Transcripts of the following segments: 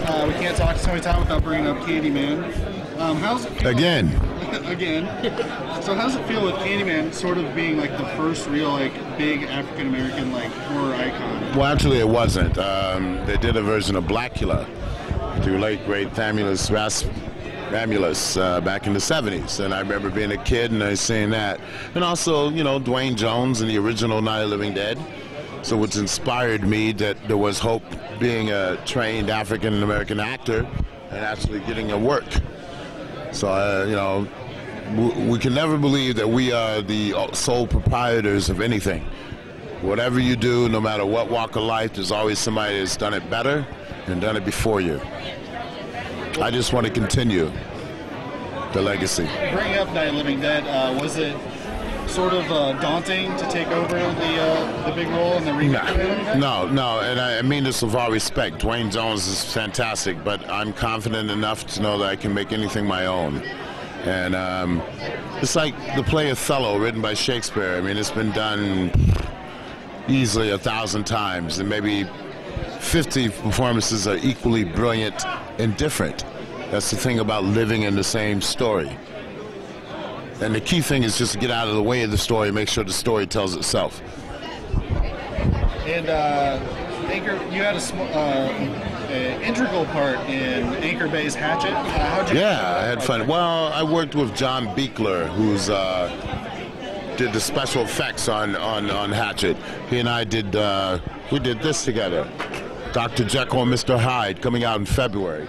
course, we can't talk to Tony Todd without bringing up Candyman. How's it feel? Again. Again. So how's it feel with Candyman sort of being like the first real like big African American like horror icon? Well, actually, it wasn't. They did a version of Blackula, the late great Famulus back in the 70s, and I remember being a kid and I seeing that, and also Dwayne Jones in the original Night of the Living Dead. So which inspired me that there was hope being a trained African American actor and actually getting a work. So we can never believe that we are the sole proprietors of anything. Whatever you do, no matter what walk of life, there's always somebody that's done it better and done it before you. I just want to continue the legacy. Bringing up Night of the Living Dead, was it sort of daunting to take over the big role in the remake? No, and I mean this with all respect. Dwayne Jones is fantastic, but I'm confident enough to know that I can make anything my own. And it's like the play Othello, written by Shakespeare. I mean, it's been done easily 1,000 times, and maybe 50 performances are equally brilliant and different. That's the thing about living in the same story. And the key thing is just to get out of the way of the story and make sure the story tells itself. And Anchor, you had an integral part in Anchor Bay's Hatchet. I had fun. Well, I worked with John Beekler, who's did the special effects on Hatchet. He and I did we did this together, Dr. Jekyll and Mr. Hyde, coming out in February.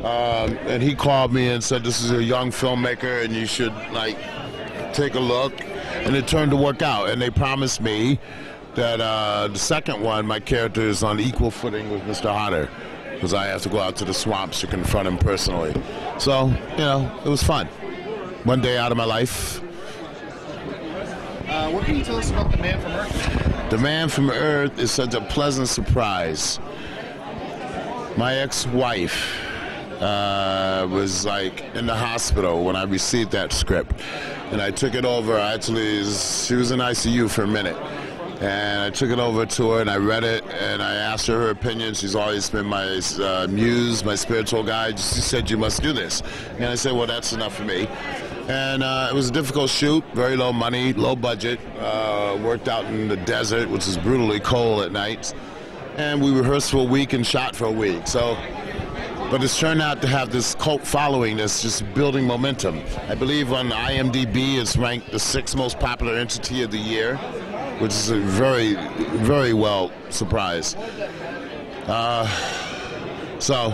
And he called me and said, "This is a young filmmaker, and you should take a look." And it turned to work out. And they promised me that the second one, my character is on equal footing with Mr. Hodder, because I have to go out to the swamps to confront him personally. So it was fun. One day out of my life. What can you tell us about The Man from Earth? The Man from Earth is such a pleasant surprise. My ex-wife was in the hospital when I received that script, and I took it over. She was in ICU for a minute, and I took it over to her and I read it and I asked her opinion. She's always been my muse, my spiritual guide. She said, "You must do this," and I said, "Well, that's enough for me." And it was a difficult shoot, very low money, low budget, worked out in the desert, which is brutally cold at night, and we rehearsed for a week and shot for a week. But it's turned out to have this cult following that's just building momentum. I believe on IMDb it's ranked the 6th most popular entity of the year, which is a very, very well surprise. So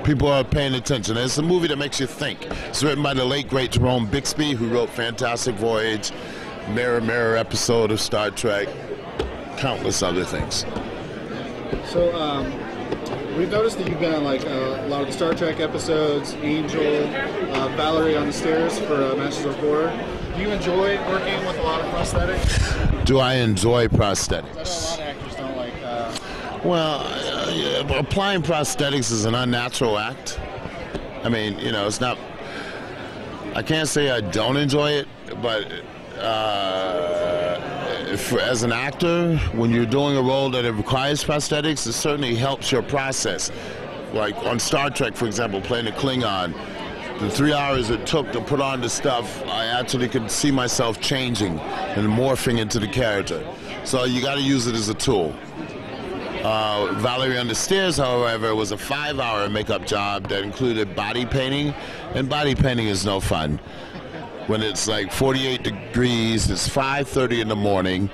people are paying attention. It's a movie that makes you think. It's written by the late, great Jerome Bixby, who wrote Fantastic Voyage, Mirror, Mirror episode of Star Trek, countless other things. So, we've noticed that you've been on a lot of the Star Trek episodes, Angel, Valerie on the Stairs for Masters of Horror. Do you enjoy working with a lot of prosthetics? Do I enjoy prosthetics? I know a lot of actors don't like. Well, applying prosthetics is an unnatural act. I mean, it's not. I can't say I don't enjoy it, but as an actor, when you're doing a role that it requires prosthetics, it certainly helps your process. Like on Star Trek, for example, playing a Klingon, the 3 hours it took to put on the stuff, I actually could see myself changing and morphing into the character. So you got to use it as a tool. Valerie on the Stairs, however, was a 5-hour makeup job that included body painting, and body painting is no fun. When it's 48 degrees, it's 5:30 in the morning,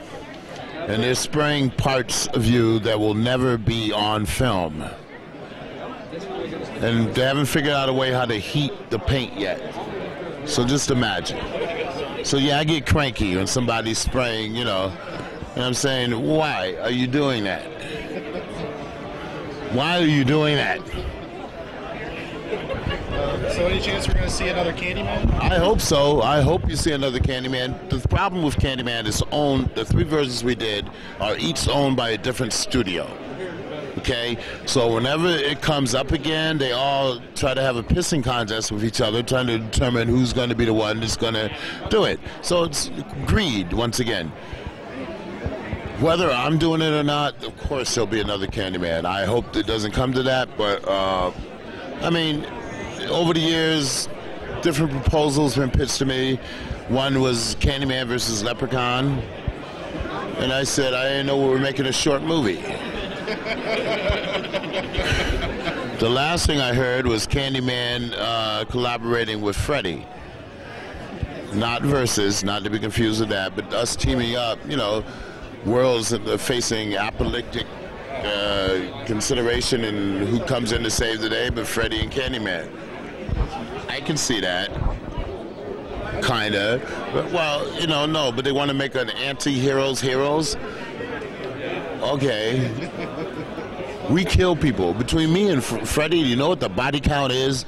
and they're spraying parts of you that will never be on film. And they haven't figured out a way how to heat the paint yet. So just imagine. So yeah, I get cranky when somebody's spraying, and I'm saying, why are you doing that? Why are you doing that? So any chance we're going to see another Candyman? I hope so. I hope you see another Candyman. The problem with Candyman is the 3 versions we did are each owned by a different studio. Okay? So whenever it comes up again, they all try to have a pissing contest with each other, trying to determine who's going to be the one that's going to do it. So it's greed, once again. Whether I'm doing it or not, of course there'll be another Candyman. I hope it doesn't come to that, but I mean, over the years, different proposals been pitched to me. One was Candyman versus Leprechaun, and I said I didn't know we were making a short movie. The last thing I heard was Candyman collaborating with Freddy. Not versus, not to be confused with that, but us teaming up, you know, worlds that are facing apocalyptic consideration and who comes in to save the day, but Freddy and Candyman. I can see that, kinda. But, well, you know, no, but they want to make an anti-heroes heroes. Okay. We kill people. Between me and Freddy, you know what the body count is?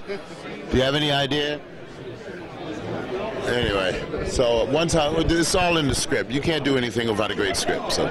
Do you have any idea? Anyway, so one time, it's all in the script. You can't do anything without a great script. So.